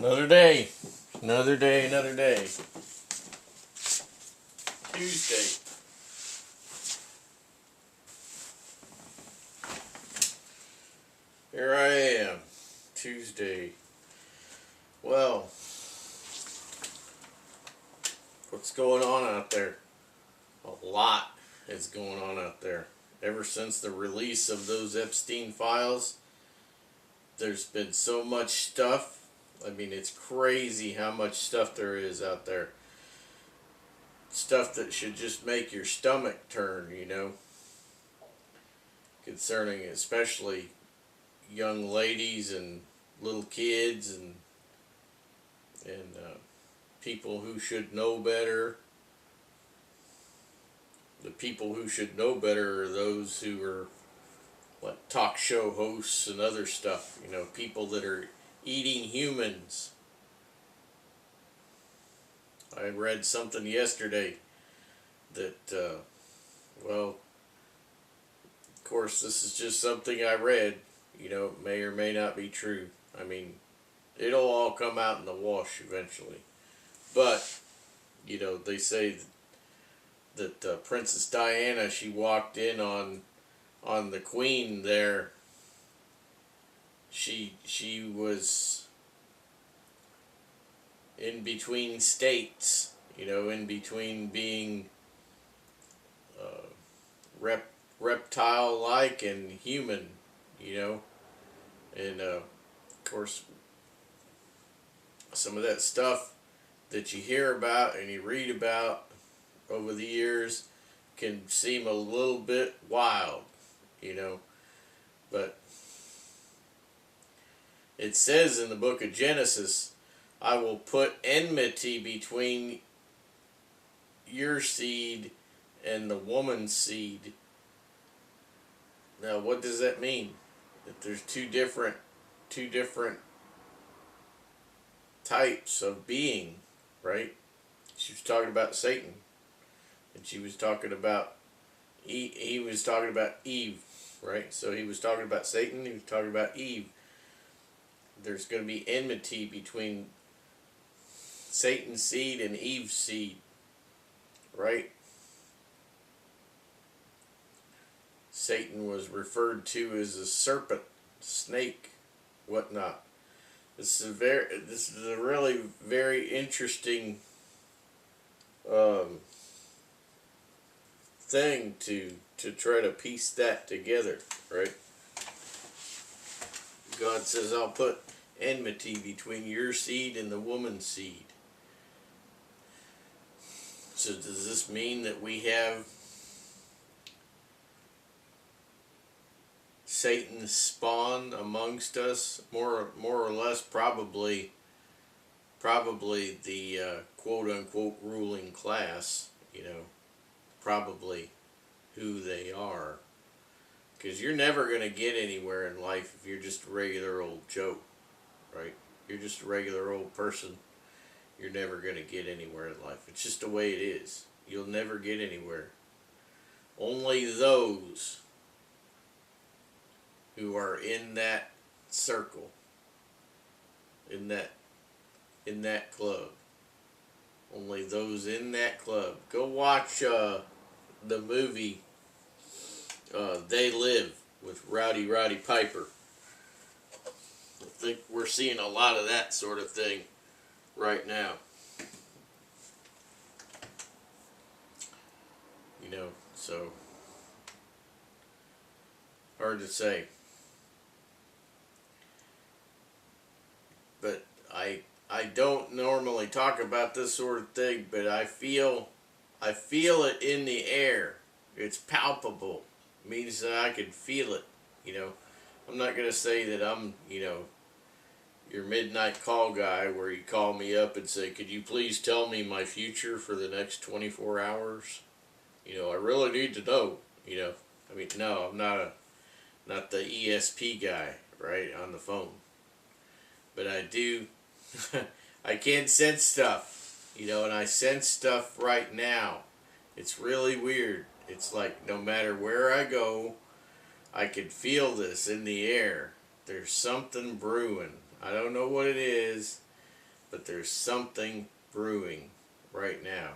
Another day. Another day, another day. Tuesday. Here I am. Tuesday. Well, what's going on out there? A lot is going on out there. Ever since the release of those Epstein files, there's been so much stuff. I mean, it's crazy how much stuff there is out there. Stuff that should just make your stomach turn, concerning especially young ladies and little kids and people who should know better. The people who should know better are those who are like talk show hosts and other stuff, people that are eating humans. I read something yesterday that, well, of course this is just something I read, it may or may not be true. I mean, it'll all come out in the wash eventually. But, they say that Princess Diana, she walked in on the Queen there. She was in between states, in between being reptile-like and human, and of course some of that stuff that you hear about and you read about over the years can seem a little bit wild, but it says in the book of Genesis, I will put enmity between your seed and the woman's seed. Now, what does that mean? That there's two different types of being, right? She was talking about Satan, and she was talking about he was talking about Eve, right? So he was talking about Satan, he was talking about Eve. There's going to be enmity between Satan's seed and Eve's seed, right? Satan was referred to as a serpent, snake, whatnot. This is a really very interesting thing to try to piece that together, right? God says, I'll put enmity between your seed and the woman's seed. So does this mean that we have Satan's spawn amongst us? More or less, probably the quote-unquote ruling class, probably who they are. Because you're never going to get anywhere in life if you're just a regular old Joe, right? You're just a regular old person. You're never going to get anywhere in life. It's just the way it is. You'll never get anywhere. Only those who are in that circle, in that club. Only those in that club. Go watch the movie They Live with Rowdy Piper. I think we're seeing a lot of that sort of thing right now. So hard to say. But I don't normally talk about this sort of thing, but I feel it in the air. It's palpable. It means that I can feel it, I'm not going to say that I'm, your midnight call guy where you call me up and say, could you please tell me my future for the next 24 hours? I really need to know, I mean, no, I'm not the ESP guy, right, on the phone. But I do, I can sense stuff, and I sense stuff right now. It's really weird. It's like no matter where I go, I can feel this in the air. There's something brewing. I don't know what it is, but there's something brewing right now.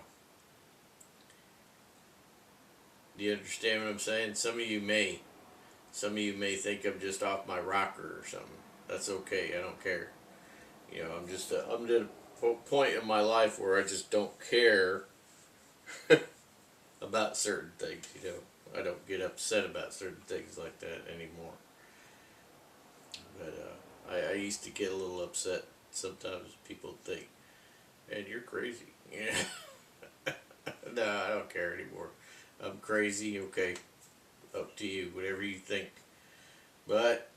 Do you understand what I'm saying? Some of you may. Some of you may think I'm just off my rocker or something. That's okay. I don't care. You know, I'm at a point in my life where I just don't care about certain things. You know, I don't get upset about certain things like that anymore. But I used to get a little upset sometimes. People think, "Man, you're crazy." Yeah. No, I don't care anymore. I'm crazy. Okay, up to you. Whatever you think. But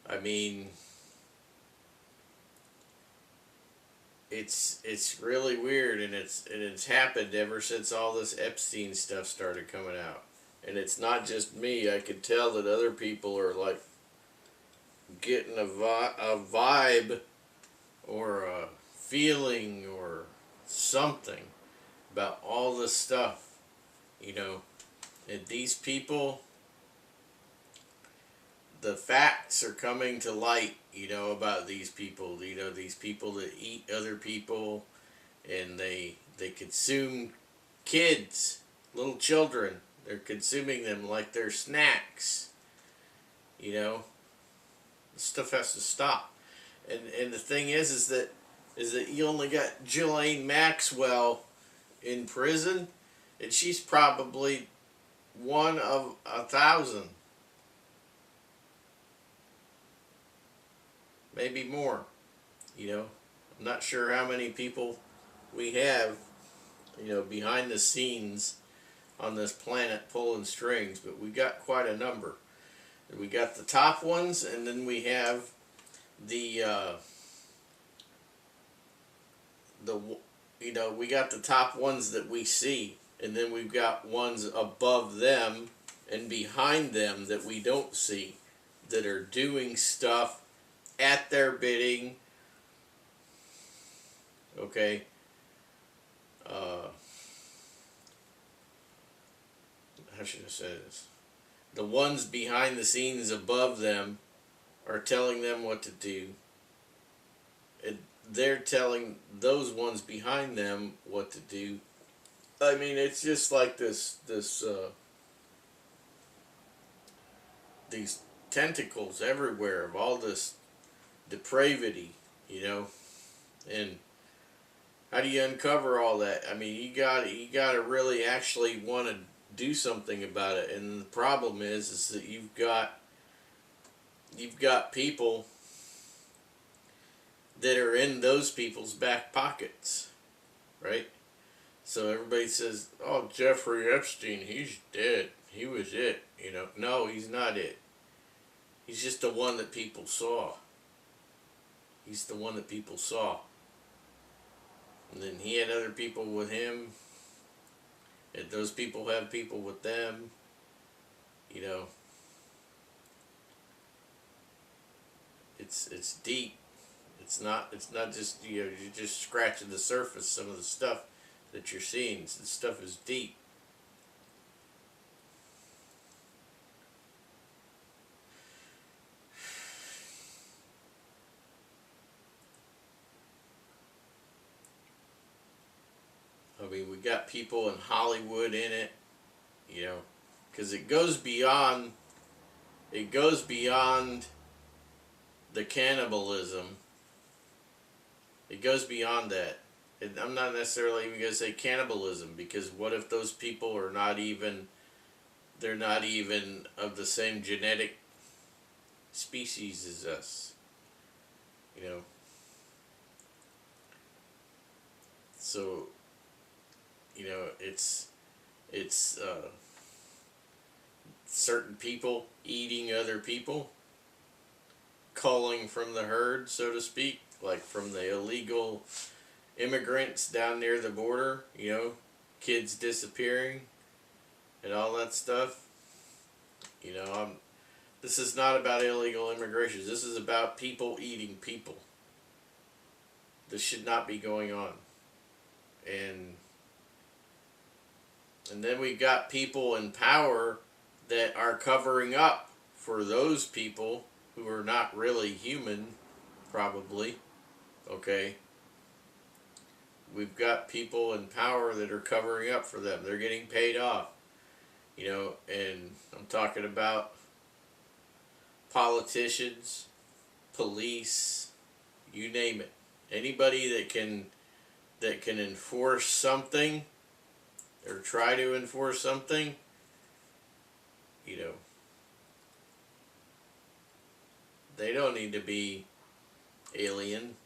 I mean, it's really weird, and it's happened ever since all this Epstein stuff started coming out. And it's not just me. I can tell that other people are like getting a vibe or a feeling or something about all this stuff, you know. And these people, the facts are coming to light, you know, about these people. You know, these people that eat other people, and they consume kids, little children. They're consuming them like they're snacks. You know, this stuff has to stop. And the thing is that you only got Ghislaine Maxwell in prison, and she's probably one of 1,000, maybe more. You know, I'm not sure how many people we have, you know, behind the scenes on this planet pulling strings, but we got quite a number. We got the top ones, and then we have the you know, we got the top ones that we see, and then we've got ones above them and behind them that we don't see, that are doing stuff at their bidding. Okay. How should I say this? The ones behind the scenes above them are telling them what to do. And they're telling those ones behind them what to do. I mean, it's just like these tentacles everywhere of all this depravity, you know. And how do you uncover all that? I mean, you got to really actually want to do something about it. And the problem is that you've got people that are in those people's back pockets, right? So everybody says, "Oh, Jeffrey Epstein, he's dead. He was it." You know, no, he's not it. He's just the one that people saw. He's the one that people saw. And then he had other people with him. And those people have people with them. You know, it's deep. It's not just, you know, you're just scratching the surface. Some of the stuff that you're seeing, this stuff is deep. I mean, we got people in Hollywood in it, you know, because it goes beyond the cannibalism. It goes beyond that. And I'm not necessarily even going to say cannibalism, because what if those people are they're not even of the same genetic species as us, you know? So, you know, it's certain people eating other people, culling from the herd, so to speak, like from the illegal immigrants down near the border, you know, kids disappearing and all that stuff. You know, this is not about illegal immigration. This is about people eating people. This should not be going on. And then we've got people in power that are covering up for those people who are not really human, probably. Okay? We've got people in power that are covering up for them. They're getting paid off. You know, and I'm talking about politicians, police, you name it. Anybody that can enforce something or try to enforce something, you know, they don't need to be alien,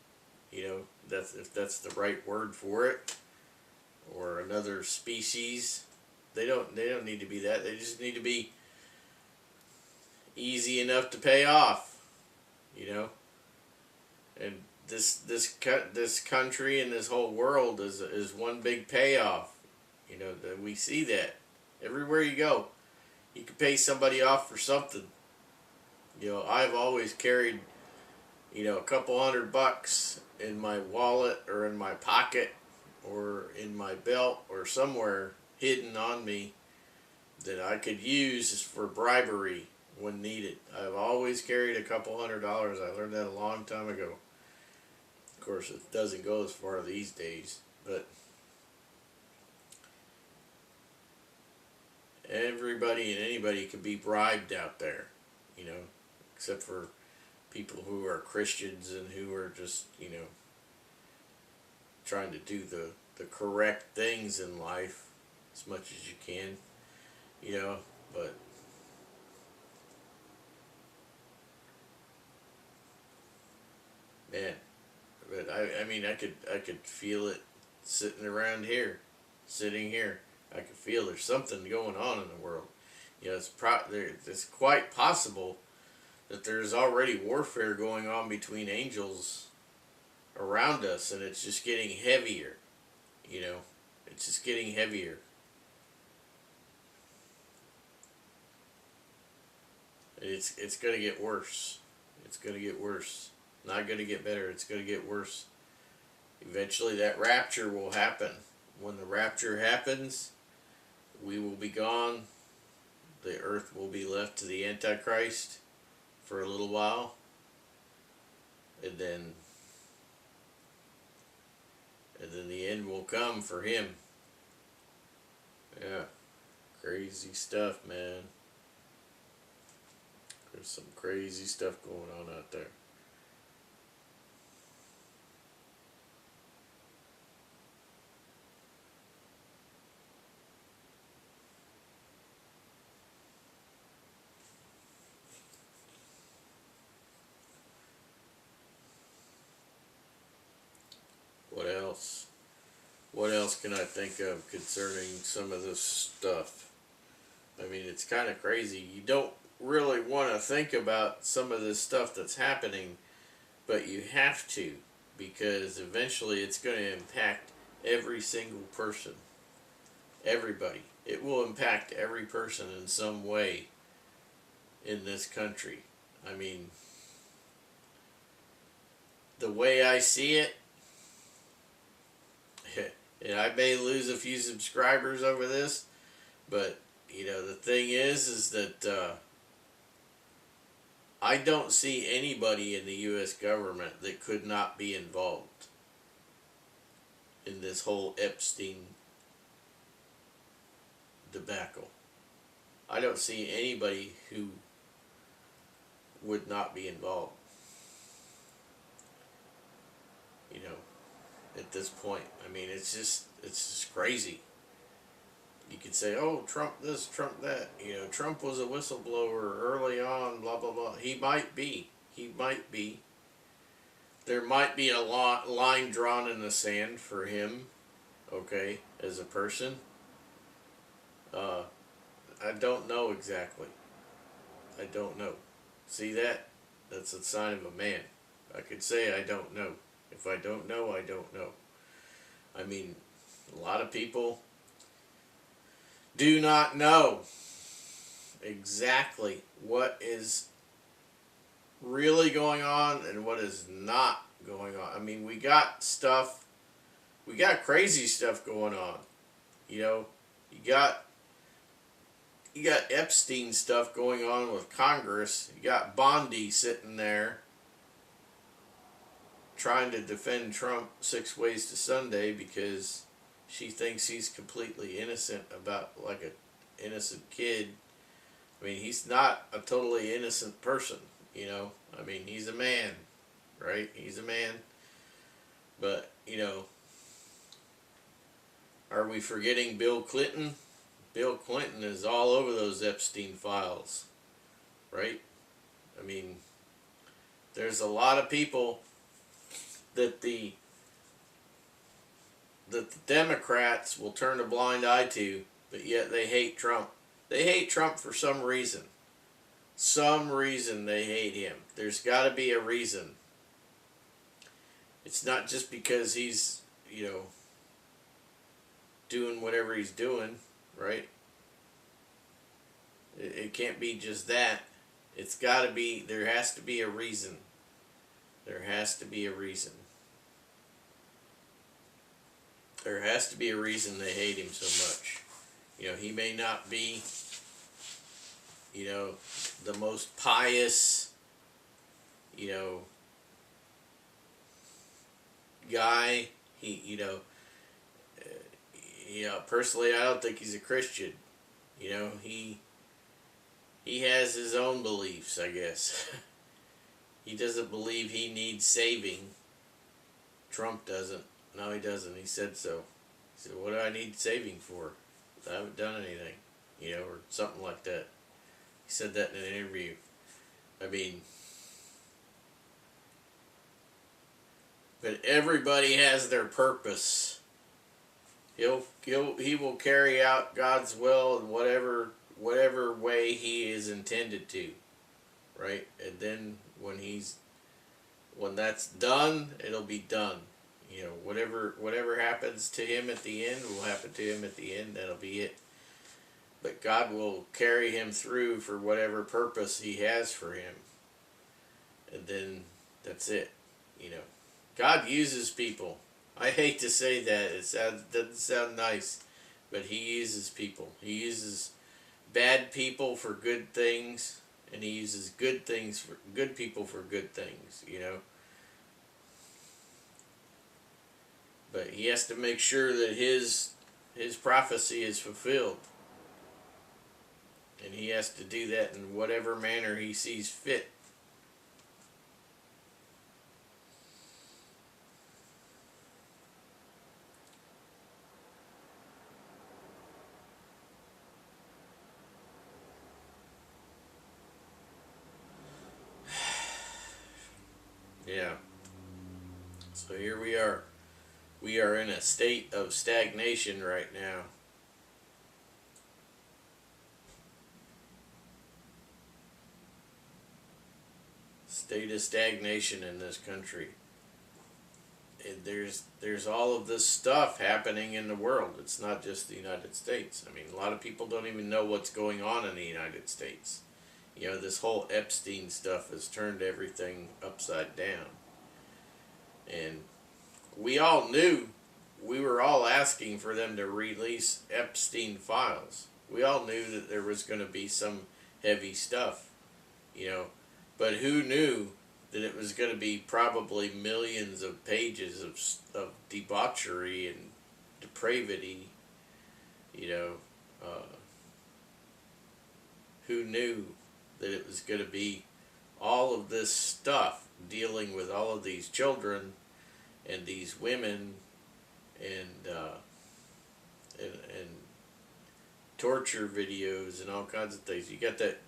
you know, that's if that's the right word for it, or another species. They don't need to be that. They just need to be easy enough to pay off, you know. And this country and this whole world is one big payoff. You know, that we see that everywhere you go. You can pay somebody off for something. You know, I've always carried, you know, a couple $100 in my wallet or in my pocket or in my belt or somewhere hidden on me that I could use for bribery when needed. I've always carried a couple $100. I learned that a long time ago. Of course, it doesn't go as far these days, but everybody and anybody can be bribed out there, you know, except for people who are Christians and who are just, you know, trying to do the correct things in life as much as you can, you know, but man, but I mean, I could feel it sitting here. I could feel there's something going on in the world. You know, it's quite possible that there's already warfare going on between angels around us, and it's just getting heavier. You know, it's just getting heavier. It's gonna get worse. It's gonna get worse. Not gonna get better. It's gonna get worse. Eventually, that rapture will happen. When the rapture happens, we will be gone. The earth will be left to the Antichrist for a little while, and then the end will come for him. Yeah, crazy stuff, man. There's some crazy stuff going on out there. What else? What else can I think of concerning some of this stuff? I mean, it's kind of crazy. You don't really want to think about some of this stuff that's happening, but you have to, because eventually it's going to impact every single person. Everybody. It will impact every person in some way in this country. I mean, the way I see it, and I may lose a few subscribers over this, but you know, the thing is that I don't see anybody in the U.S. government that could not be involved in this whole Epstein debacle. I don't see anybody who would not be involved. You know, at this point, I mean, it's just crazy. You could say, oh, Trump this, Trump that. You know, Trump was a whistleblower early on, blah, blah, blah. He might be. He might be. There might be a line drawn in the sand for him, okay, as a person. I don't know exactly. I don't know. See that? That's a sign of a man. I could say I don't know. If I don't know, I don't know. I mean, a lot of people do not know exactly what is really going on and what is not going on. I mean, we got crazy stuff going on. You know, you got Epstein stuff going on with Congress. You got Bondi sitting there trying to defend Trump 6 ways to Sunday because she thinks he's completely innocent about like a innocent kid. I mean, he's not a totally innocent person, you know. I mean, he's a man, right? He's a man. But, you know, are we forgetting Bill Clinton? Bill Clinton is all over those Epstein files, right? I mean, there's a lot of people that the Democrats will turn a blind eye to, but yet they hate Trump. They hate Trump for some reason. Some reason they hate him. There's got to be a reason. It's not just because he's, you know, doing whatever he's doing, right? It can't be just that. It's got to be, there has to be a reason. There has to be a reason. There has to be a reason they hate him so much. You know, he may not be, you know, the most pious, you know, guy. He, personally, I don't think he's a Christian. You know, he has his own beliefs, I guess. He doesn't believe he needs saving. Trump doesn't. No, he doesn't. He said so. He said, "What do I need saving for? I haven't done anything," you know, or something like that. He said that in an interview. I mean, but everybody has their purpose. He will carry out God's will in whatever way he is intended to, right? And then when that's done, it'll be done. You know, whatever happens to him at the end will happen to him at the end. That'll be it. But God will carry him through for whatever purpose he has for him. And then that's it. You know, God uses people. I hate to say that. Doesn't sound nice, but he uses people. He uses bad people for good things, and he uses good people for good things, you know. But he has to make sure that his prophecy is fulfilled. And he has to do that in whatever manner he sees fit. Yeah. So here we are. We are in a state of stagnation right now. State of stagnation in this country. And there's all of this stuff happening in the world. It's not just the United States. I mean, a lot of people don't even know what's going on in the United States. You know, this whole Epstein stuff has turned everything upside down. And we all knew, we were all asking for them to release Epstein files. We all knew that there was going to be some heavy stuff, you know. But who knew that it was going to be probably millions of pages of debauchery and depravity, you know. Who knew that it was going to be all of this stuff dealing with all of these children and these women and torture videos and all kinds of things. You got that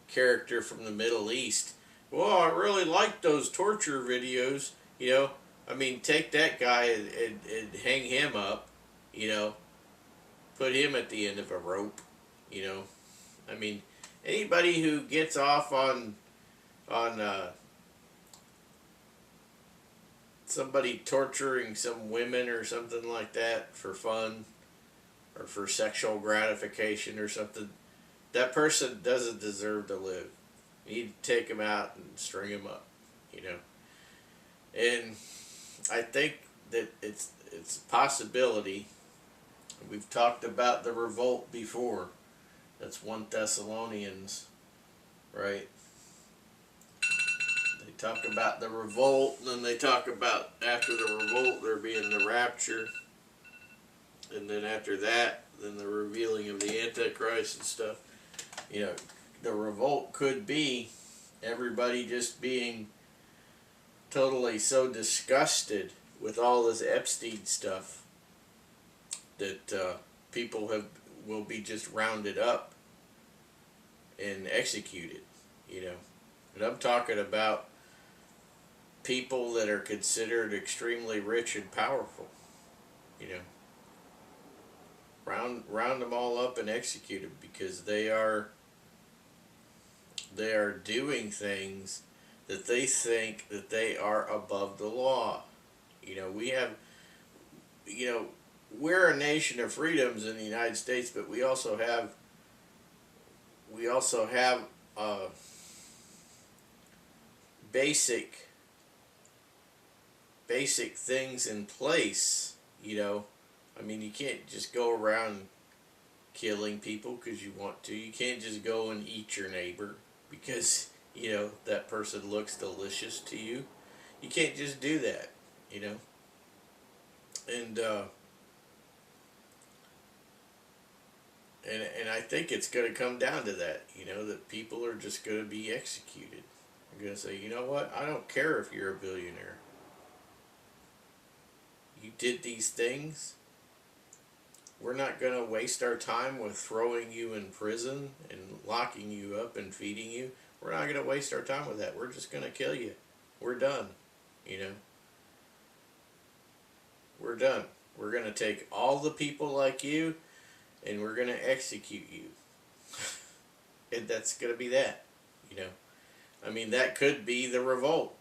character from the Middle East. Well, I really like those torture videos, you know. I mean, take that guy and hang him up, you know. Put him at the end of a rope, you know. I mean, anybody who gets off on somebody torturing some women or something like that for fun or for sexual gratification or something, that person doesn't deserve to live. You need to take him out and string him up, you know. And I think that it's a possibility. We've talked about the revolt before. That's 1 Thessalonians, right? talk about the revolt, and then they talk about after the revolt there being the rapture, and then after that, then the revealing of the Antichrist and stuff. You know, the revolt could be everybody just being totally so disgusted with all this Epstein stuff that people will be just rounded up and executed, you know. And I'm talking about people that are considered extremely rich and powerful, you know. Round them all up and execute them because they are doing things that they think that they are above the law. You know, we're a nation of freedoms in the United States, but we also have basic things in place, you know. I mean, you can't just go around killing people because you want to. You can't just go and eat your neighbor because, you know, that person looks delicious to you. You can't just do that, you know. And and I think it's going to come down to that, you know, that people are just going to be executed. They're going to say, you know what, I don't care if you're a billionaire. You did these things. We're not going to waste our time with throwing you in prison and locking you up and feeding you. We're not going to waste our time with that. We're just going to kill you. We're done, you know. We're done. We're going to take all the people like you and we're going to execute you. And that's going to be that, you know. I mean, that could be the revolt.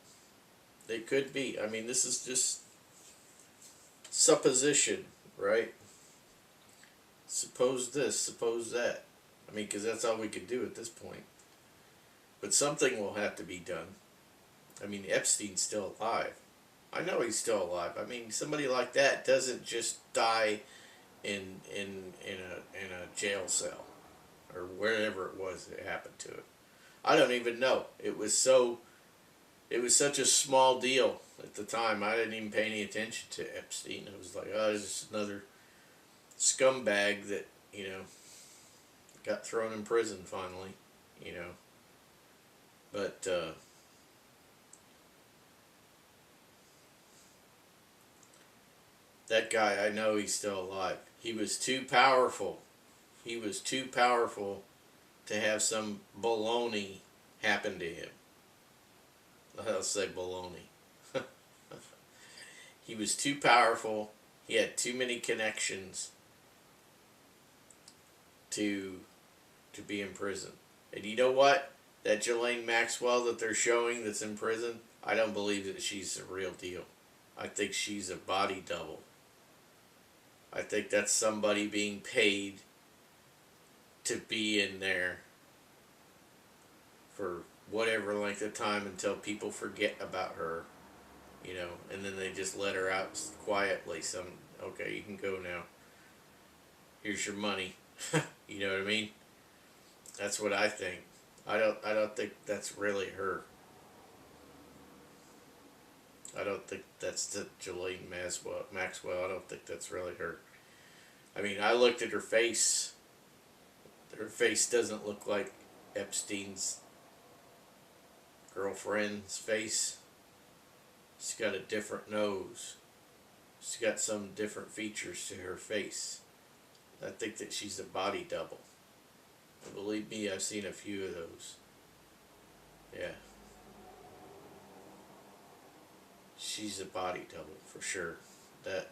It could be. I mean, this is just supposition, right? Suppose this, suppose that. I mean, because that's all we could do at this point. But something will have to be done. I mean, Epstein's still alive. I know he's still alive. I mean, somebody like that doesn't just die in a jail cell or wherever it was that happened to it. I don't even know. It was such a small deal at the time. I didn't even pay any attention to Epstein. I was like, oh, it's just another scumbag that, you know, got thrown in prison finally, you know. But that guy, I know he's still alive. He was too powerful. He was too powerful to have some baloney happen to him. I'll say baloney. He was too powerful. He had too many connections to be in prison. And you know what? That Ghislaine Maxwell that they're showing that's in prison, I don't believe that she's the real deal. I think she's a body double. I think that's somebody being paid to be in there for whatever length of time until people forget about her, you know, and then they just let her out quietly. Okay, you can go now. Here's your money. You know what I mean? That's what I think. I don't think that's really her. I don't think that's the Ghislaine Maxwell. I don't think that's really her. I mean, I looked at her face. Her face doesn't look like Epstein's girlfriend's face. She's got a different nose. She's got some different features to her face. I think that she's a body double. And believe me, I've seen a few of those. Yeah. She's a body double for sure. That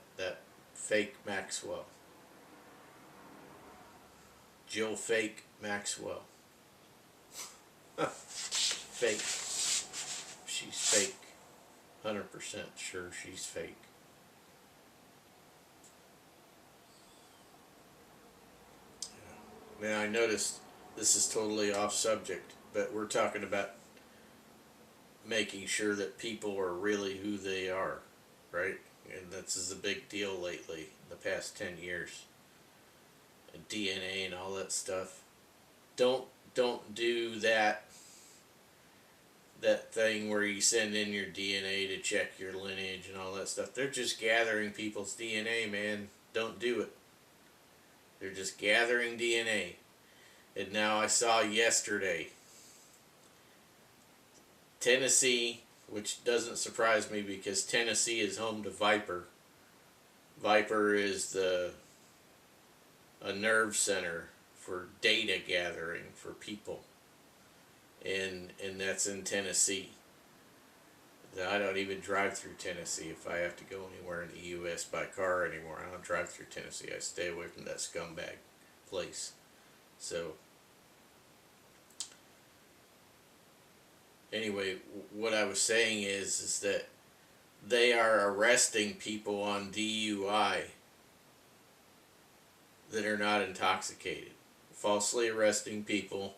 fake Maxwell. Jill fake Maxwell. Fake. She's fake. 100% sure she's fake. Now I noticed this is totally off subject, but we're talking about making sure that people are really who they are, right? And this is a big deal lately, in the past 10 years. And DNA and all that stuff. Don't do that that thing where you send in your DNA to check your lineage and all that stuff. They're just gathering people's DNA, man. Don't do it. They're just gathering DNA. And now I saw yesterday, Tennessee, which doesn't surprise me because Tennessee is home to Viper. Viper is a nerve center for data gathering for people, and that's in Tennessee. I don't even drive through Tennessee if I have to go anywhere in the U.S. by car anymore. I don't drive through Tennessee. I stay away from that scumbag place. So anyway, what I was saying is that they are arresting people on DUI that are not intoxicated, falsely arresting people.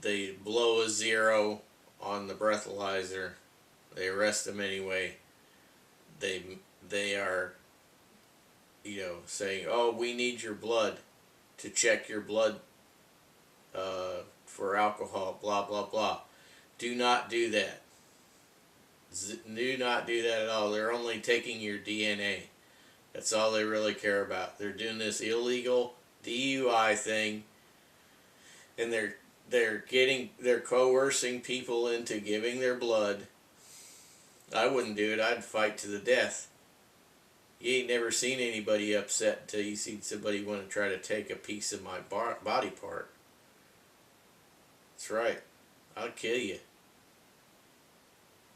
They blow a zero on the breathalyzer. They arrest them anyway. They are, saying, oh, we need your blood to check your blood for alcohol, blah blah blah. Do not do that. Do not do that at all. They're only taking your DNA. That's all they really care about. They're doing this illegal DUI thing, and they're coercing people into giving their blood. I wouldn't do it. I'd fight to the death. You ain't never seen anybody upset until you seen somebody want to try to take a piece of my body part. That's right. I'll kill you.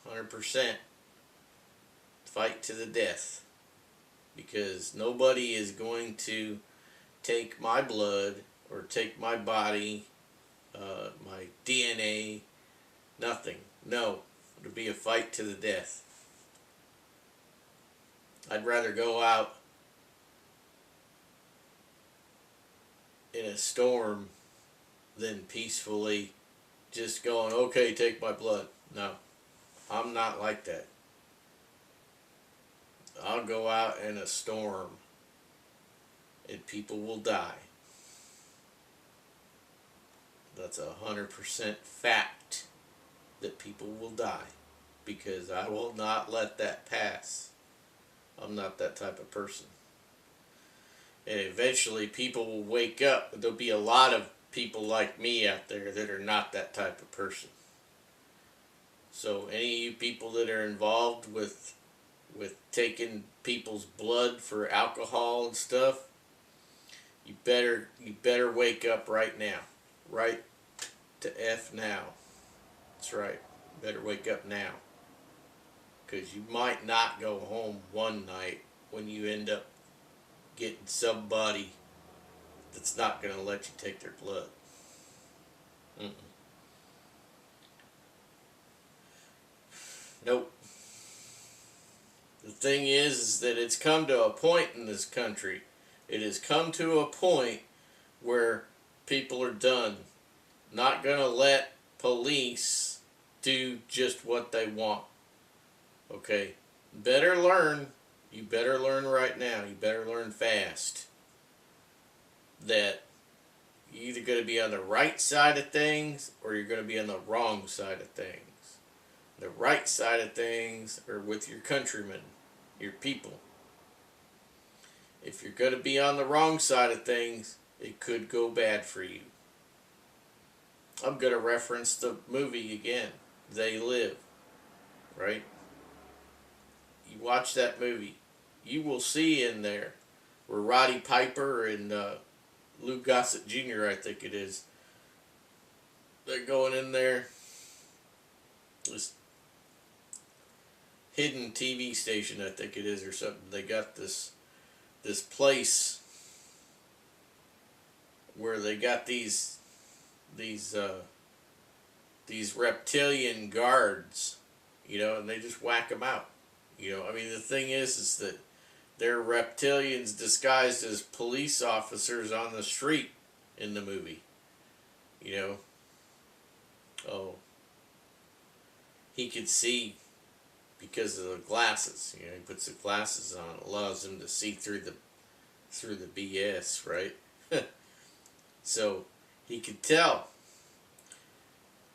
100%. Fight to the death. Because nobody is going to take my blood or take my body, my DNA, nothing. No. It'll be a fight to the death. I'd rather go out in a storm than peacefully just going, okay, take my blood. No. I'm not like that. I'll go out in a storm and people will die. That's 100% fact that people will die, because I will not let that pass. I'm not that type of person. And eventually people will wake up. There'll be a lot of people like me out there that are not that type of person. So any of you people that are involved with taking people's blood for alcohol and stuff, you better wake up right now. Right to F now. That's right. You better wake up now. Because you might not go home one night when you end up getting somebody that's not going to let you take their blood. Nope. The thing is that it's come to a point in this country. It has come to a point where people are done. Not going to let police do just what they want. Okay? Better learn. You better learn right now. You better learn fast. That you're either going to be on the right side of things or you're going to be on the wrong side of things. The right side of things are with your countrymen, your people. If you're going to be on the wrong side of things, it could go bad for you. I'm going to reference the movie again, They Live, right? You watch that movie, you will see in there where Roddy Piper and Lou Gossett Jr., I think it is, they're going in there, this hidden TV station, I think it is, or something. They got this place where they got these reptilian guards, and they just whack them out. I mean, the thing is that they're reptilians disguised as police officers on the street in the movie. Oh, he could see because of the glasses. He puts the glasses on, allows him to see through the BS, right? So He could tell.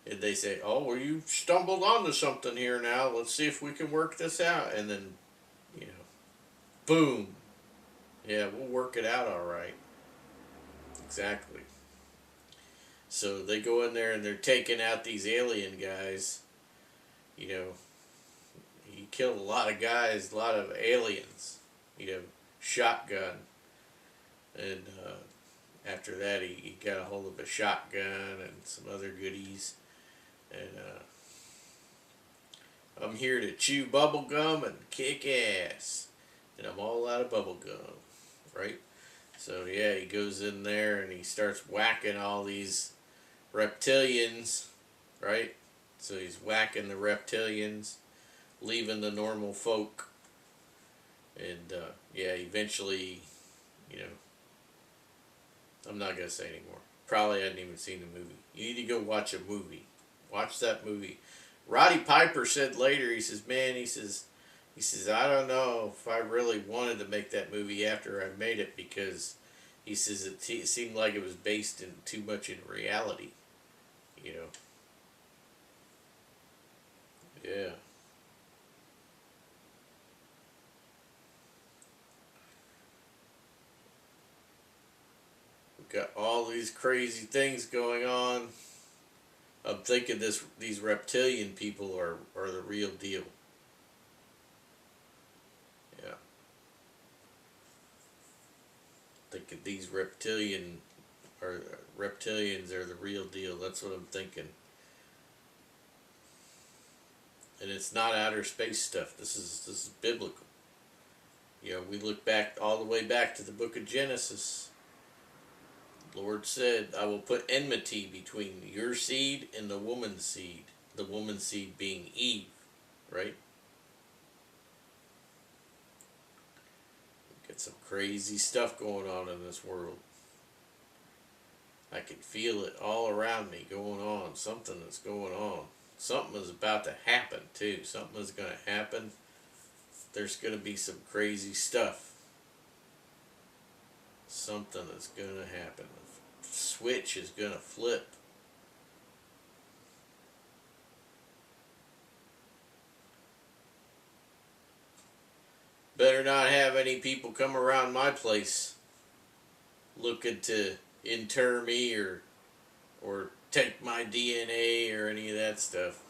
And they say, "Oh, well, you stumbled onto something here now. Let's see if we can work this out." And then, you know, boom. Yeah, we'll work it out all right. Exactly. So they go in there and they're taking out these alien guys. You know, he killed a lot of guys, a lot of aliens. You know, shotgun. And after that, he got a hold of a shotgun and some other goodies. And I'm here to chew bubble gum and kick ass. And I'm all out of bubble gum, right? So yeah, he goes in there and he starts whacking all these reptilians, right? So he's whacking the reptilians, leaving the normal folk. And yeah, eventually, you know, I'm not going to say anymore. Probably hadn't even seen the movie. You need to go watch a movie. Watch that movie. Roddy Piper said later, he says, man, he says, I don't know if I really wanted to make that movie after I made it, because he says it seemed like it was based in too much in reality. You know. Yeah. We've got all these crazy things going on. I'm thinking these reptilian people are the real deal. Yeah. Thinking these reptilians are the real deal. That's what I'm thinking. And it's not outer space stuff. This is biblical. You know, we look back all the way back to the book of Genesis. The Lord said, I will put enmity between your seed and the woman's seed. The woman's seed being Eve, right? Got some crazy stuff going on in this world. I can feel it all around me going on. Something that's going on. Something is about to happen too. Something is going to happen. There's going to be some crazy stuff. Something is going to happen. The switch is going to flip. Better not have any people come around my place looking to inter me or take my DNA or any of that stuff.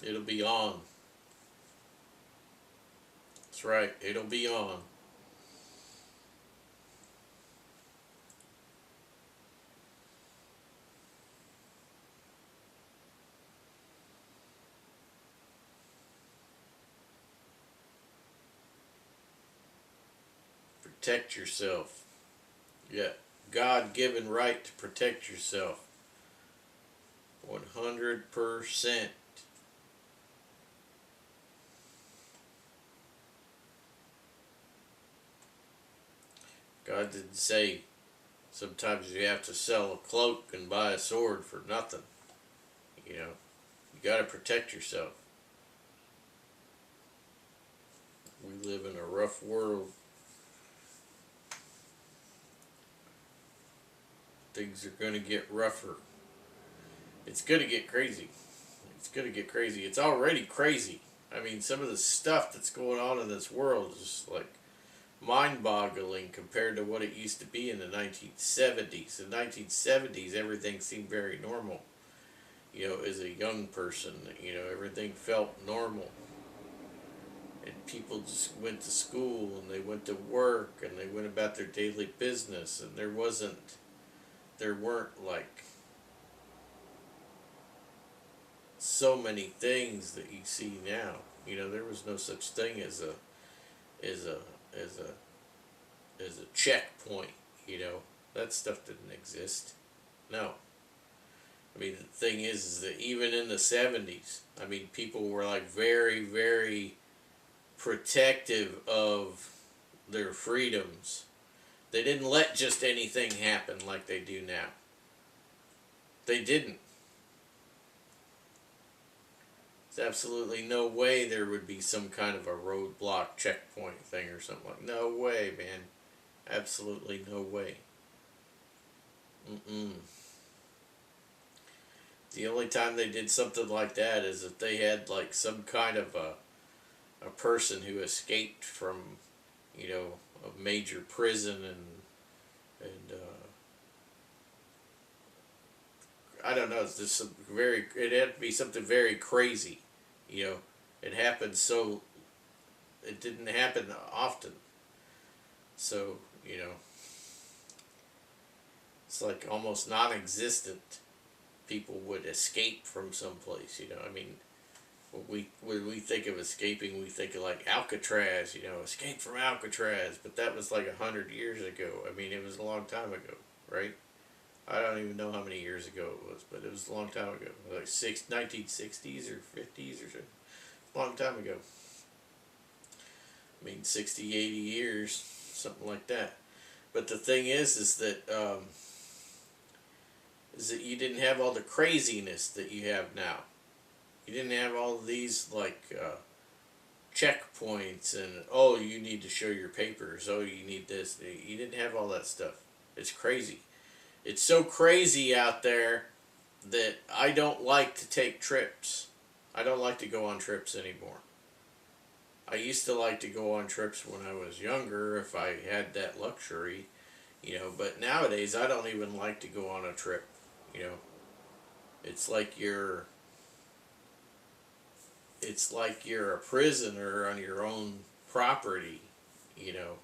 It'll be on. That's right, it'll be on. Protect yourself. Yeah, God-given right to protect yourself. 100%. God didn't say sometimes you have to sell a cloak and buy a sword for nothing. You know, you got to protect yourself. We live in a rough world. Things are going to get rougher. It's going to get crazy. It's going to get crazy. It's already crazy. I mean, some of the stuff that's going on in this world is just like mind-boggling compared to what it used to be in the 1970s. In the 1970s, everything seemed very normal. You know, as a young person, you know, everything felt normal. And people just went to school and they went to work and they went about their daily business, and there weren't like so many things that you see now. You know, there was no such thing as a checkpoint. You know, that stuff didn't exist. No. I mean, the thing is that even in the 70s, I mean, people were like very, very protective of their freedoms. They didn't let just anything happen like they do now. They didn't. There's absolutely no way there would be some kind of a roadblock checkpoint thing or something like. No way, man. Absolutely no way. Mm-mm. The only time they did something like that is if they had like some kind of a person who escaped from, you know, a major prison and I don't know. It's just some very. It had to be something very crazy, you know. It happened so. It didn't happen often. So you know, it's like almost non-existent. People would escape from someplace. You know, I mean, when we think of escaping, we think of like Alcatraz. You know, escape from Alcatraz. But that was like 100 years ago. I mean, it was a long time ago, right? I don't even know how many years ago it was, but it was a long time ago. Like 1960s or 50s or something. A long time ago. I mean, 60, 80 years, something like that. But the thing is that you didn't have all the craziness that you have now. You didn't have all of these like checkpoints and oh, you need to show your papers. Oh, you need this. You didn't have all that stuff. It's crazy. It's so crazy out there that I don't like to take trips. I don't like to go on trips anymore. I used to like to go on trips when I was younger if I had that luxury, you know, but nowadays I don't even like to go on a trip, you know. It's like you're it's like you're a prisoner on your own property, you know.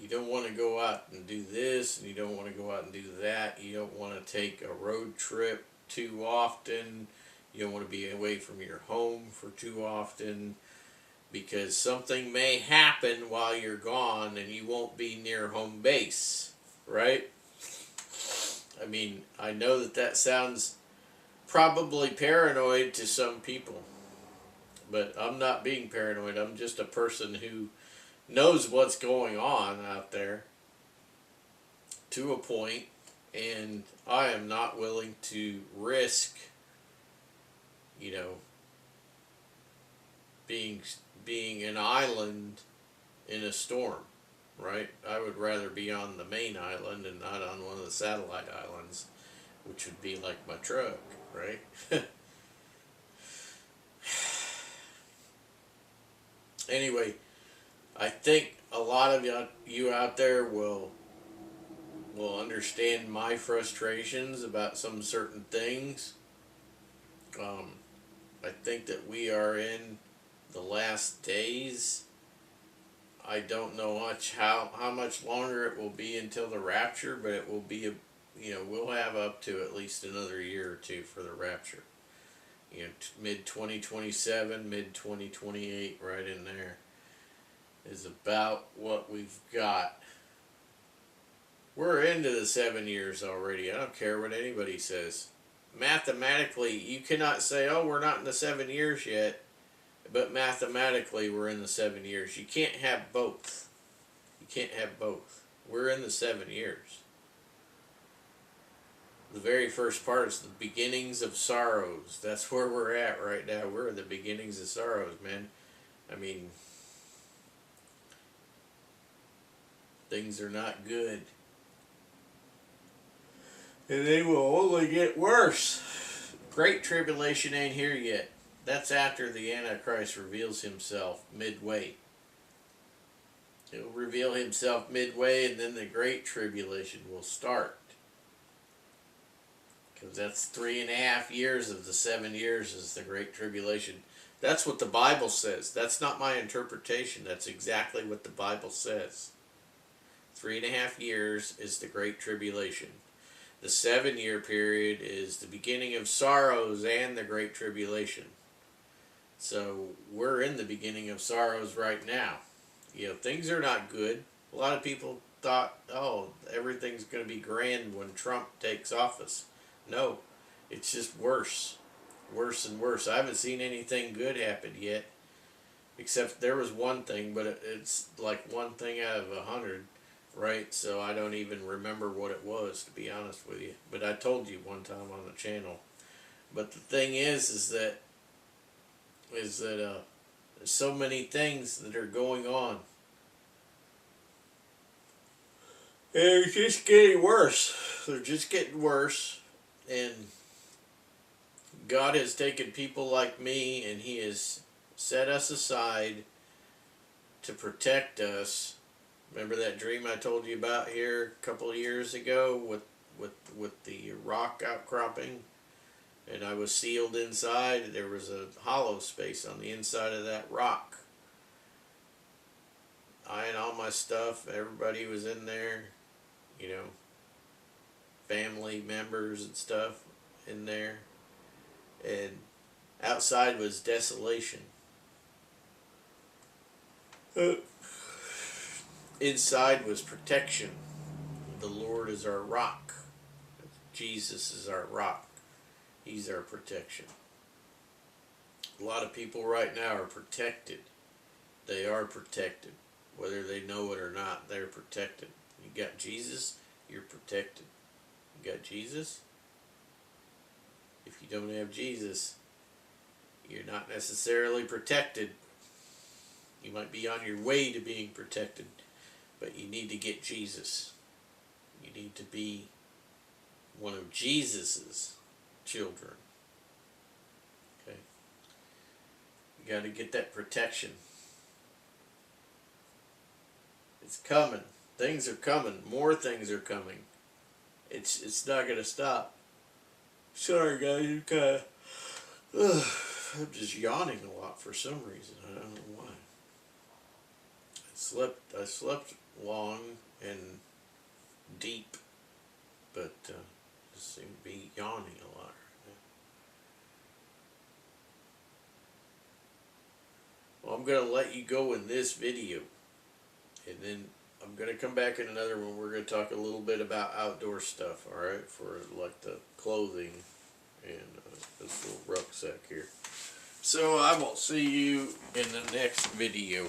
You don't want to go out and do this, and you don't want to go out and do that. You don't want to take a road trip too often. You don't want to be away from your home for too often because something may happen while you're gone and you won't be near home base, right? I mean, I know that that sounds probably paranoid to some people, but I'm not being paranoid. I'm just a person who knows what's going on out there to a point, and I am not willing to risk, you know, being an island in a storm, right? I would rather be on the main island and not on one of the satellite islands, which would be like my truck, right? Anyway, I think a lot of you out there will understand my frustrations about some certain things. I think that we are in the last days. I don't know how much longer it will be until the rapture, but it will be we'll have up to at least another year or two for the rapture. You know, mid 2027, mid 2028, right in there is about what we've got. We're into the 7 years already. I don't care what anybody says. Mathematically, you cannot say, oh, we're not in the 7 years yet, but mathematically, we're in the 7 years. You can't have both. You can't have both. We're in the 7 years. The very first part is the beginnings of sorrows. That's where we're at right now. We're at the beginnings of sorrows, man. I mean, things are not good. And they will only get worse. Great tribulation ain't here yet. That's after the Antichrist reveals himself midway. He'll reveal himself midway, and then the Great Tribulation will start. Because that's 3.5 years of the 7 years is the Great Tribulation. That's what the Bible says. That's not my interpretation. That's exactly what the Bible says. 3.5 years is the Great Tribulation. The 7-year period is the beginning of sorrows and the Great Tribulation. So we're in the beginning of sorrows right now. You know, things are not good. A lot of people thought, oh, everything's going to be grand when Trump takes office. No, it's just worse. Worse and worse. I haven't seen anything good happen yet. Except there was one thing, but it's like one thing out of 100. Right, so I don't even remember what it was, to be honest with you. But I told you one time on the channel. But the thing is that there's so many things that are going on. And they're just getting worse. They're just getting worse. And God has taken people like me and He has set us aside to protect us. Remember that dream I told you about here a couple of years ago with the rock outcropping? And I was sealed inside. There was a hollow space on the inside of that rock. I and all my stuff, everybody was in there, you know, family members and stuff in there. And outside was desolation. Inside was protection. The Lord is our rock. Jesus is our rock. He's our protection. A lot of people right now are protected. They are protected. Whether they know it or not, they're protected. You got Jesus, you're protected. You got Jesus? If you don't have Jesus, you're not necessarily protected. You might be on your way to being protected, but you need to get Jesus. You need to be one of Jesus's children. Okay? You got to get that protection. It's coming. Things are coming. More things are coming. It's not going to stop. Sorry guys, you kind of... I'm just yawning a lot for some reason. I don't know why. I slept long and deep, but just seem to be yawning a lot right now. Well, I'm going to let you go in this video, and then I'm going to come back in another one. We're going to talk a little bit about outdoor stuff, alright, for like the clothing and this little rucksack here. So I will see you in the next video.